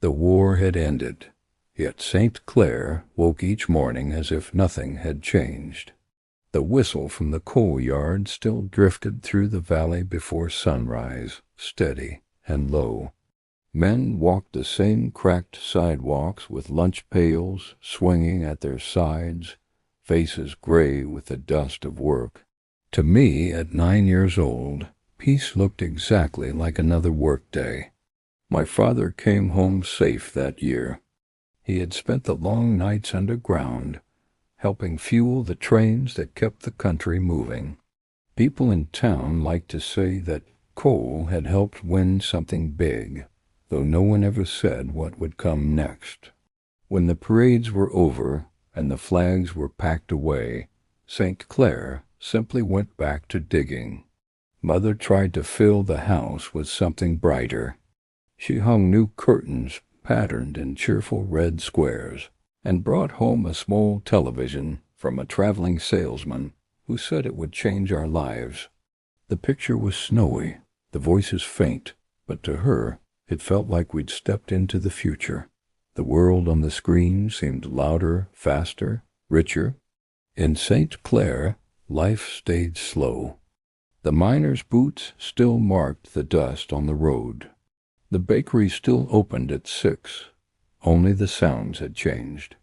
The war had ended, yet Saint Clair woke each morning as if nothing had changed. The whistle from the coal yard still drifted through the valley before sunrise, steady and low. Men walked the same cracked sidewalks with lunch pails swinging at their sides, faces gray with the dust of work. To me, at 9 years old, peace looked exactly like another workday. My father came home safe that year. He had spent the long nights underground, helping fuel the trains that kept the country moving. People in town liked to say that coal had helped win something big, though no one ever said what would come next. When the parades were over and the flags were packed away, Saint Clair simply went back to digging. Mother tried to fill the house with something brighter. She hung new curtains patterned in cheerful red squares, and brought home a small television from a traveling salesman who said it would change our lives. The picture was snowy, the voices faint, but to her it felt like we'd stepped into the future. The world on the screen seemed louder, faster, richer. In Saint Clair, life stayed slow. The miner's boots still marked the dust on the road. The bakery still opened at 6. Only the sounds had changed.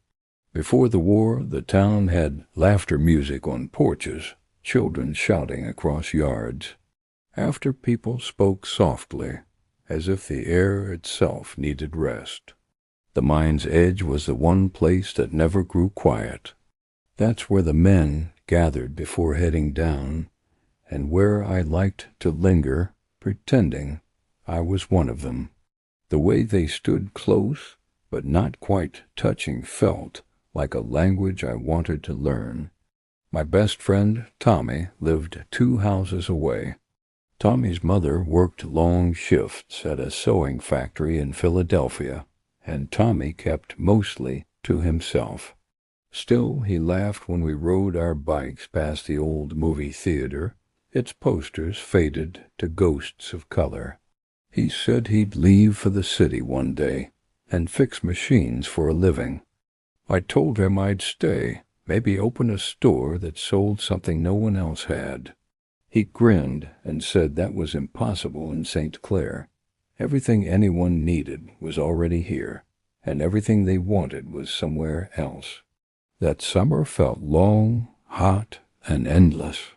Before the war, the town had laughter music on porches, children shouting across yards. After, people spoke softly, as if the air itself needed rest. The mine's edge was the one place that never grew quiet. That's where the men gathered before heading down, and where I liked to linger, pretending I was one of them. The way they stood close, but not quite touching, felt like a language I wanted to learn. My best friend, Tommy, lived 2 houses away. Tommy's mother worked long shifts at a sewing factory in Philadelphia, and Tommy kept mostly to himself. Still, he laughed when we rode our bikes past the old movie theater, its posters faded to ghosts of color. He said he'd leave for the city one day and fix machines for a living. I told him I'd stay, maybe open a store that sold something no one else had. He grinned and said that was impossible in Saint Clair. Everything anyone needed was already here, and everything they wanted was somewhere else. That summer felt long, hot, and endless.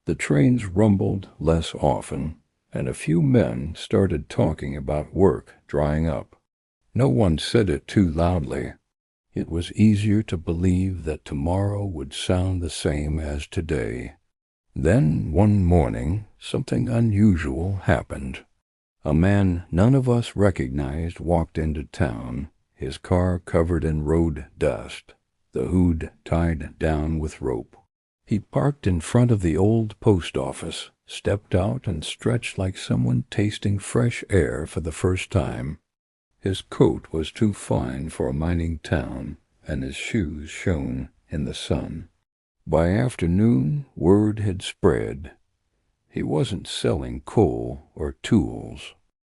The trains rumbled less often, and a few men started talking about work drying up. No one said it too loudly. It was easier to believe that tomorrow would sound the same as today. Then, one morning, something unusual happened. A man none of us recognized walked into town, his car covered in road dust, the hood tied down with rope. He parked in front of the old post office, stepped out, and stretched like someone tasting fresh air for the first time. His coat was too fine for a mining town, and his shoes shone in the sun. By afternoon, word had spread. He wasn't selling coal or tools.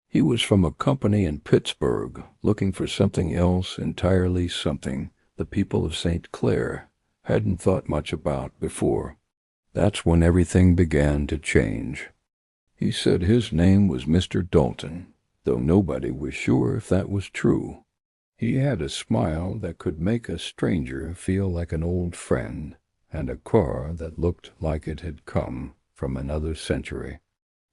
He was from a company in Pittsburgh, looking for something else entirely, something the people of Saint Clair hadn't thought much about before. That's when everything began to change. He said his name was Mr. Dalton, though nobody was sure if that was true. He had a smile that could make a stranger feel like an old friend, and a car that looked like it had come from another century.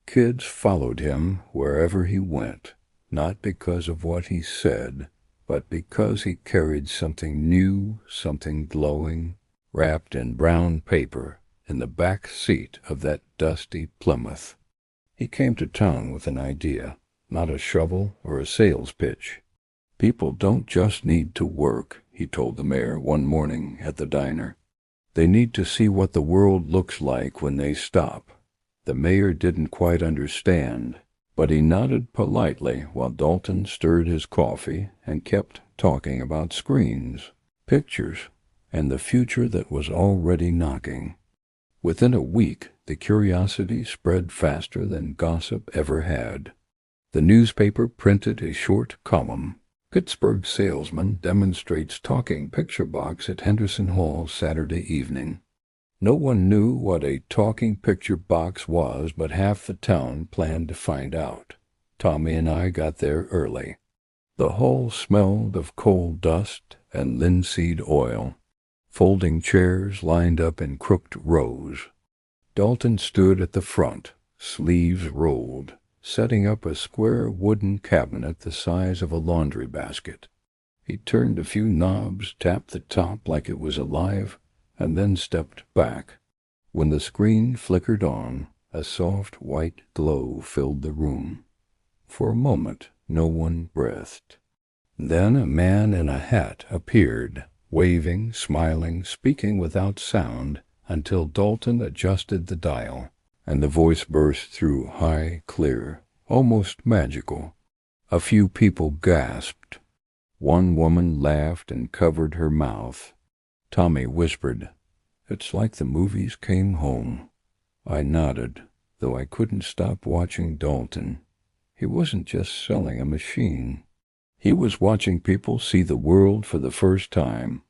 Kids followed him wherever he went, not because of what he said, but because he carried something new, something glowing, wrapped in brown paper in the back seat of that dusty Plymouth. He came to town with an idea, not a shovel or a sales pitch. People don't just need to work, he told the mayor one morning at the diner. They need to see what the world looks like when they stop. The mayor didn't quite understand, but he nodded politely while Dalton stirred his coffee and kept talking about screens, pictures, and the future that was already knocking. Within a week, the curiosity spread faster than gossip ever had. The newspaper printed a short column. Pittsburgh salesman demonstrates talking picture box at Henderson Hall Saturday evening. No one knew what a talking picture box was, but half the town planned to find out. Tommy and I got there early. The hall smelled of coal dust and linseed oil. Folding chairs lined up in crooked rows. Dalton stood at the front, sleeves rolled, setting up a square wooden cabinet the size of a laundry basket. He turned a few knobs, tapped the top like it was alive, and then stepped back. When the screen flickered on, a soft white glow filled the room. For a moment, no one breathed. Then a man in a hat appeared, waving, smiling, speaking without sound, until Dalton adjusted the dial, and the voice burst through high, clear, almost magical. A few people gasped. One woman laughed and covered her mouth. Tommy whispered, "It's like the movies came home." I nodded, though I couldn't stop watching Dalton. He wasn't just selling a machine. He was watching people see the world for the first time.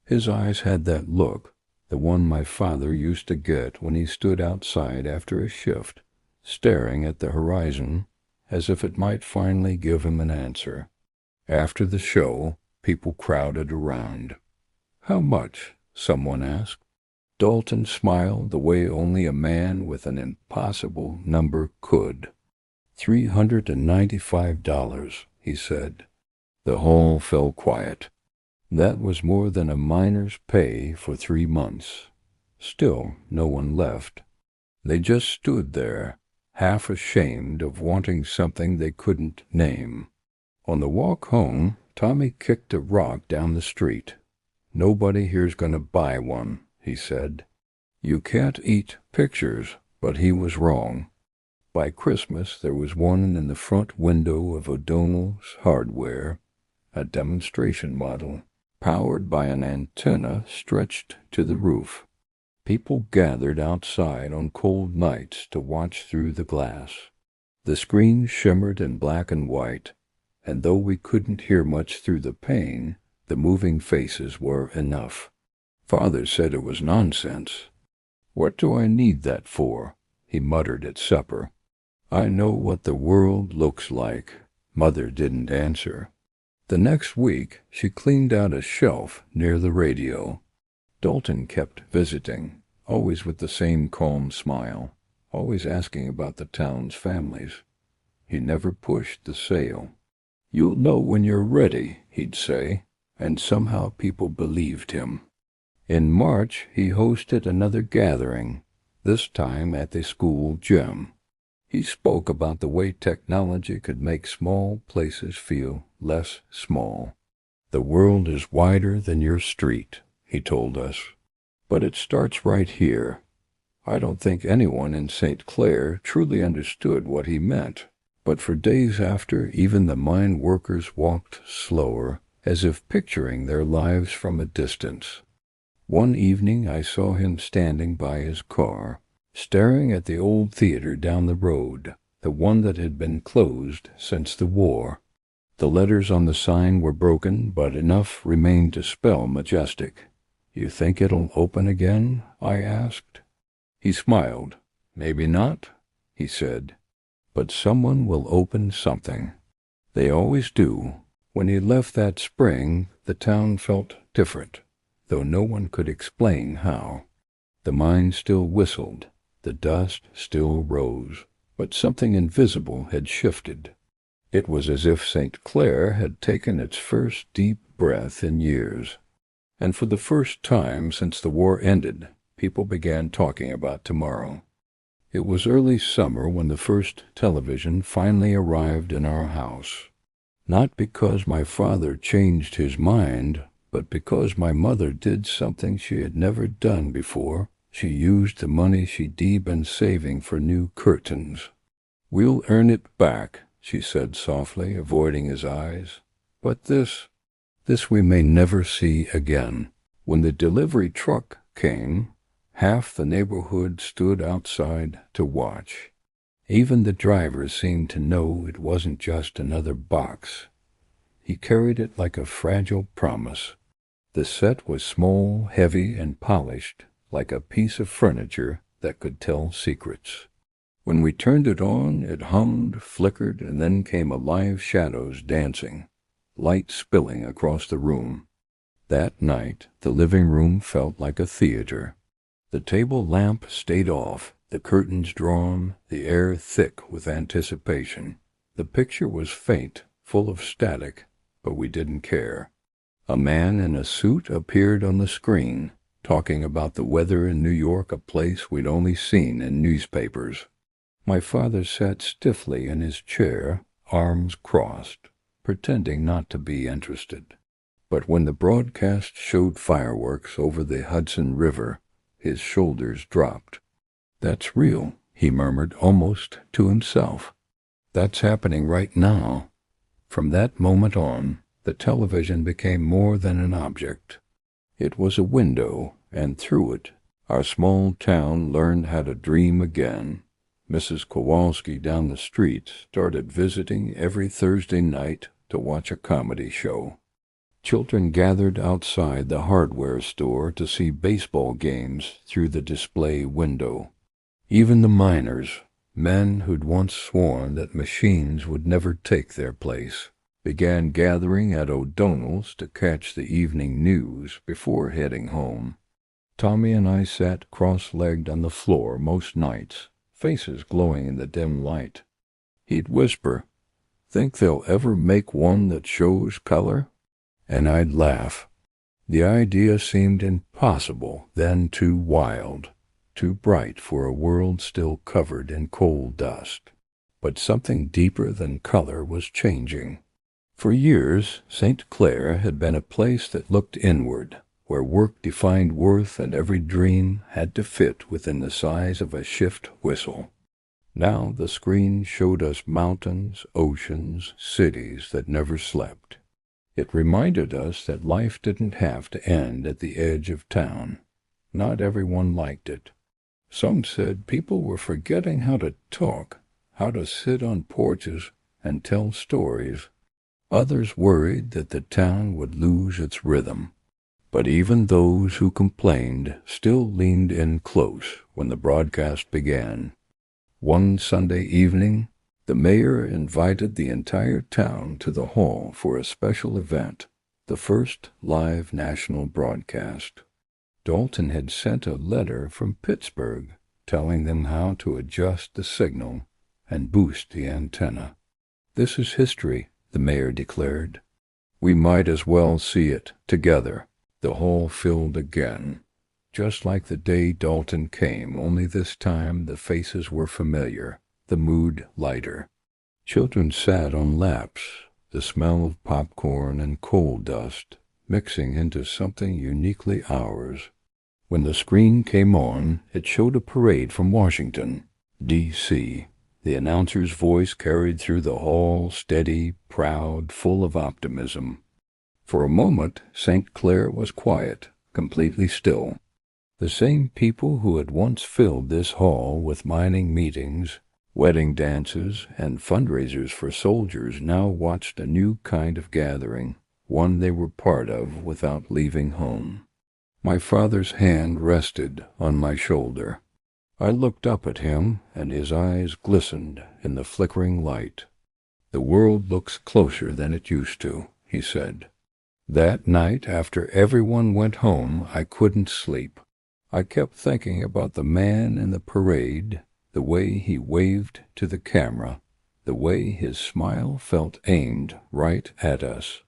His eyes had that look, the one my father used to get when he stood outside after a shift, staring at the horizon as if it might finally give him an answer. After the show, people crowded around. "How much?" someone asked. Dalton smiled the way only a man with an impossible number could. $395, he said. The hall fell quiet. That was more than a miner's pay for 3 months. Still, no one left. They just stood there, half ashamed of wanting something they couldn't name. On the walk home, Tommy kicked a rock down the street. "Nobody here's going to buy one," he said. You can't eat pictures, but he was wrong. By Christmas, there was one in the front window of O'Donnell's Hardware, a demonstration model, powered by an antenna stretched to the roof. People gathered outside on cold nights to watch through the glass. The screen shimmered in black and white, and though we couldn't hear much through the pane, the moving faces were enough. Father said it was nonsense. "What do I need that for?" he muttered at supper. "I know what the world looks like." Mother didn't answer. The next week, she cleaned out a shelf near the radio. Dalton kept visiting, always with the same calm smile, always asking about the town's families. He never pushed the sale. "You'll know when you're ready," he'd say, and somehow people believed him. In March, he hosted another gathering, this time at the school gym. He spoke about the way technology could make small places feel less small. "The world is wider than your street," he told us. "But it starts right here." I don't think anyone in Saint Clair truly understood what he meant, but for days after, even the mine workers walked slower, as if picturing their lives from a distance. One evening I saw him standing by his car, staring at the old theater down the road, the one that had been closed since the war. The letters on the sign were broken, but enough remained to spell majestic. "You think it'll open again?" I asked. He smiled. "Maybe not," he said, "but someone will open something. They always do." When he left that spring, the town felt different, though no one could explain how. The mine still whistled, the dust still rose, but something invisible had shifted. It was as if Saint Clair had taken its first deep breath in years. And for the first time since the war ended, people began talking about tomorrow. It was early summer when the first television finally arrived in our house. Not because my father changed his mind, but because my mother did something she had never done before. She used the money she'd been saving for new curtains. "We'll earn it back," she said softly, avoiding his eyes. "But this we may never see again." When the delivery truck came, half the neighborhood stood outside to watch. Even the driver seemed to know it wasn't just another box. He carried it like a fragile promise. The set was small, heavy, and polished, like a piece of furniture that could tell secrets. When we turned it on, it hummed, flickered, and then came alive shadows dancing, light spilling across the room. That night, the living room felt like a theater. The table lamp stayed off, the curtains drawn, the air thick with anticipation. The picture was faint, full of static, but we didn't care. A man in a suit appeared on the screen, talking about the weather in New York, a place we'd only seen in newspapers. My father sat stiffly in his chair, arms crossed, pretending not to be interested. But when the broadcast showed fireworks over the Hudson River, his shoulders dropped. "That's real," he murmured almost to himself. "That's happening right now." From that moment on, the television became more than an object. It was a window, and through it, our small town learned how to dream again. Mrs. Kowalski down the street started visiting every Thursday night to watch a comedy show. Children gathered outside the hardware store to see baseball games through the display window. Even the miners, men who'd once sworn that machines would never take their place, began gathering at O'Donnell's to catch the evening news before heading home. Tommy and I sat cross-legged on the floor most nights, faces glowing in the dim light. He'd whisper, "Think they'll ever make one that shows color?" And I'd laugh. The idea seemed impossible, then too wild, too bright for a world still covered in coal dust. But something deeper than color was changing. For years, Saint Clair had been a place that looked inward, where work defined worth and every dream had to fit within the size of a shift whistle. Now the screen showed us mountains, oceans, cities that never slept. It reminded us that life didn't have to end at the edge of town. Not everyone liked it. Some said people were forgetting how to talk, how to sit on porches and tell stories. Others worried that the town would lose its rhythm. But even those who complained still leaned in close when the broadcast began. One Sunday evening, the mayor invited the entire town to the hall for a special event, the first live national broadcast. Dalton had sent a letter from Pittsburgh telling them how to adjust the signal and boost the antenna. "This is history," the mayor declared. "We might as well see it together." The hall filled again, just like the day Dalton came, only this time the faces were familiar, the mood lighter. Children sat on laps, the smell of popcorn and coal dust mixing into something uniquely ours. When the screen came on, it showed a parade from Washington, D.C. The announcer's voice carried through the hall, steady, proud, full of optimism. For a moment, Saint Clair was quiet, completely still. The same people who had once filled this hall with mining meetings, wedding dances, and fundraisers for soldiers now watched a new kind of gathering, one they were part of without leaving home. My father's hand rested on my shoulder. I looked up at him, and his eyes glistened in the flickering light. "The world looks closer than it used to," he said. That night, after everyone went home, I couldn't sleep. I kept thinking about the man in the parade, the way he waved to the camera, the way his smile felt aimed right at us.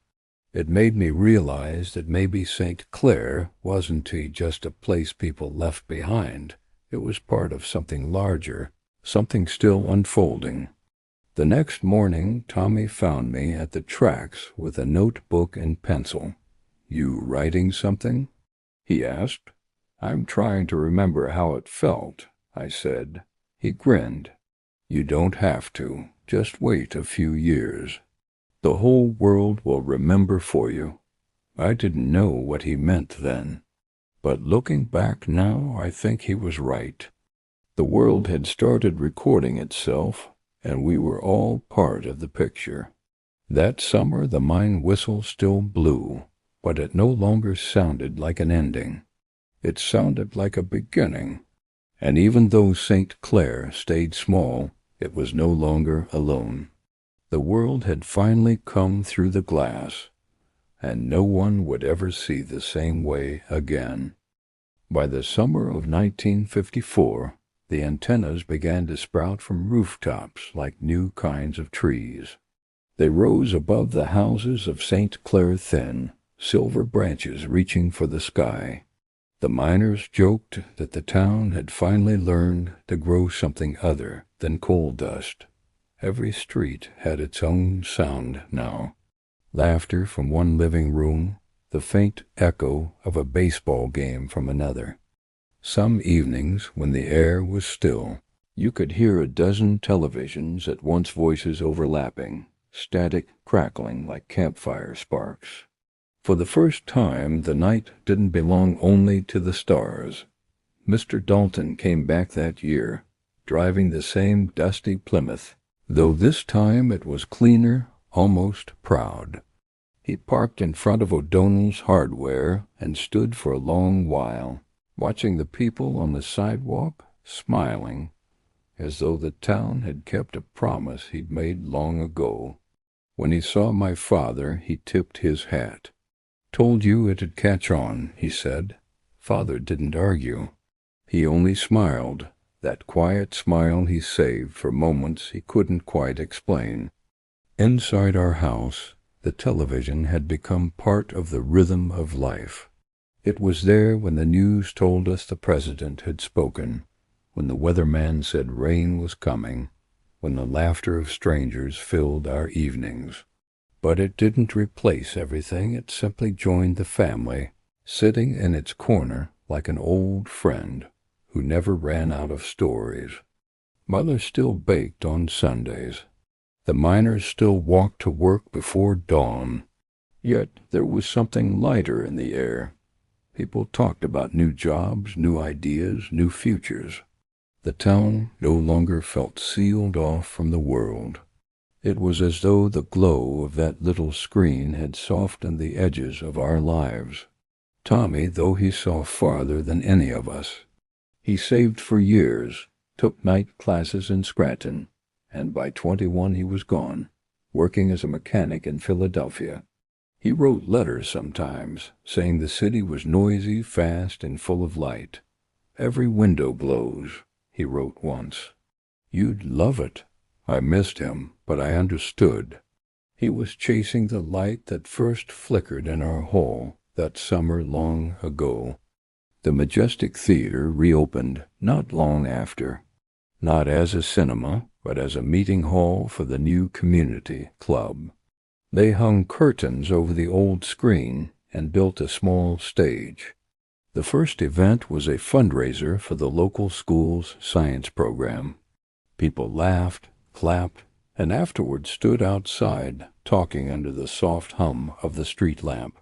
It made me realize that maybe Saint Clair wasn't just a place people left behind. It was part of something larger, something still unfolding. The next morning, Tommy found me at the tracks with a notebook and pencil. "You writing something?" he asked. "I'm trying to remember how it felt," I said. He grinned. "You don't have to. Just wait a few years. The whole world will remember for you." I didn't know what he meant then. But looking back now, I think he was right. The world had started recording itself, and we were all part of the picture. That summer the mine whistle still blew, but it no longer sounded like an ending. It sounded like a beginning. And even though Saint Clair stayed small, it was no longer alone. The world had finally come through the glass, and no one would ever see the same way again. By the summer of 1954, the antennas began to sprout from rooftops like new kinds of trees. They rose above the houses of Saint Clair, thin, silver branches reaching for the sky. The miners joked that the town had finally learned to grow something other than coal dust. Every street had its own sound now. Laughter from one living room, the faint echo of a baseball game from another. Some evenings, when the air was still, you could hear a dozen televisions at once, voices overlapping, static crackling like campfire sparks. For the first time, the night didn't belong only to the stars. Mr. Dalton came back that year, driving the same dusty Plymouth, though this time it was cleaner, almost proud. He parked in front of O'Donnell's Hardware and stood for a long while, watching the people on the sidewalk, smiling, as though the town had kept a promise he'd made long ago. When he saw my father, he tipped his hat. "Told you it'd catch on," he said. Father didn't argue. He only smiled, that quiet smile he saved for moments he couldn't quite explain. Inside our house, the television had become part of the rhythm of life. It was there when the news told us the president had spoken, when the weatherman said rain was coming, when the laughter of strangers filled our evenings. But it didn't replace everything. It simply joined the family, sitting in its corner like an old friend who never ran out of stories. Mother still baked on Sundays. The miners still walked to work before dawn. Yet there was something lighter in the air. People talked about new jobs, new ideas, new futures. The town no longer felt sealed off from the world. It was as though the glow of that little screen had softened the edges of our lives. Tommy, though he saw farther than any of us, he saved for years, took night classes in Scranton, and by 21 he was gone, working as a mechanic in Philadelphia. He wrote letters sometimes, saying the city was noisy, fast, and full of light. "Every window blows," he wrote once. "You'd love it." I missed him, but I understood. He was chasing the light that first flickered in our hall that summer long ago. The Majestic Theater reopened not long after, not as a cinema, but as a meeting hall for the new community club. They hung curtains over the old screen and built a small stage. The first event was a fundraiser for the local school's science program. People laughed, clapped, and afterward stood outside, talking under the soft hum of the street lamp.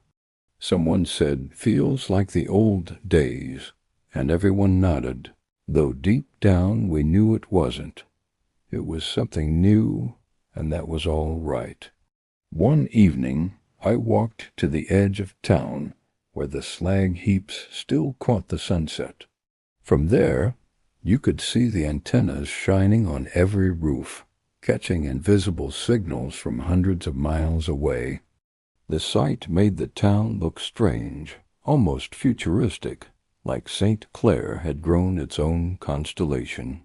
Someone said, "Feels like the old days," and everyone nodded, though deep down we knew it wasn't. It was something new, and that was all right. One evening, I walked to the edge of town, where the slag heaps still caught the sunset. From there, you could see the antennas shining on every roof, catching invisible signals from hundreds of miles away. The sight made the town look strange, almost futuristic, like Saint Clair had grown its own constellation.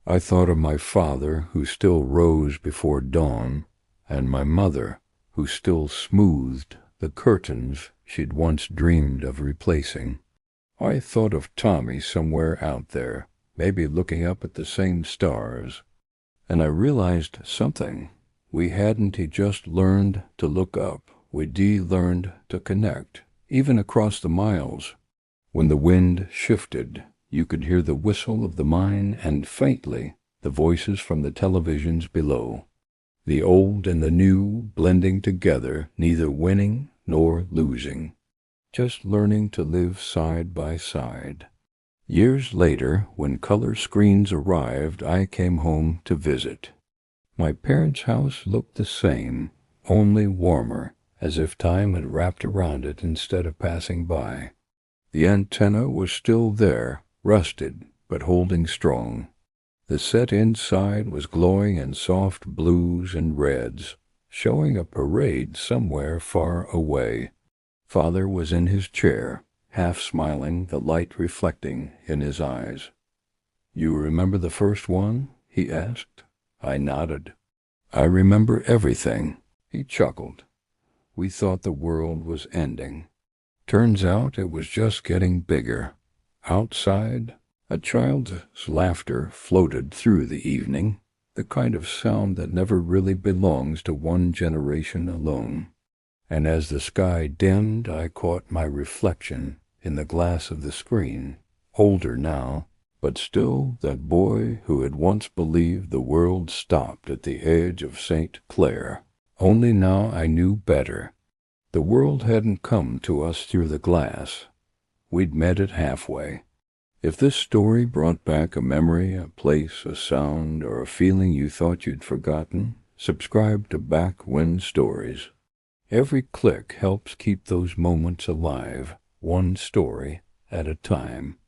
I thought of my father, who still rose before dawn, and my mother, who still smoothed the curtains she'd once dreamed of replacing. I thought of Tommy somewhere out there, maybe looking up at the same stars, and I realized something. We hadn't just learned to look up, we'd learned to connect, even across the miles. When the wind shifted, you could hear the whistle of the mine and, faintly, the voices from the televisions below. The old and the new blending together, neither winning nor losing, just learning to live side by side. Years later, when color screens arrived, I came home to visit. My parents' house looked the same, only warmer, as if time had wrapped around it instead of passing by. The antenna was still there, rusted, but holding strong. The set inside was glowing in soft blues and reds, showing a parade somewhere far away. Father was in his chair, half smiling, the light reflecting in his eyes. "You remember the first one?" he asked. I nodded. "I remember everything." He chuckled. "We thought the world was ending. Turns out it was just getting bigger. Outside, a child's laughter floated through the evening, the kind of sound that never really belongs to one generation alone. And as the sky dimmed, I caught my reflection in the glass of the screen, older now, but still that boy who had once believed the world stopped at the edge of Saint Clair. Only now I knew better. The world hadn't come to us through the glass. We'd met it halfway. If this story brought back a memory, a place, a sound, or a feeling you thought you'd forgotten, subscribe to Back When Stories. Every click helps keep those moments alive, one story at a time.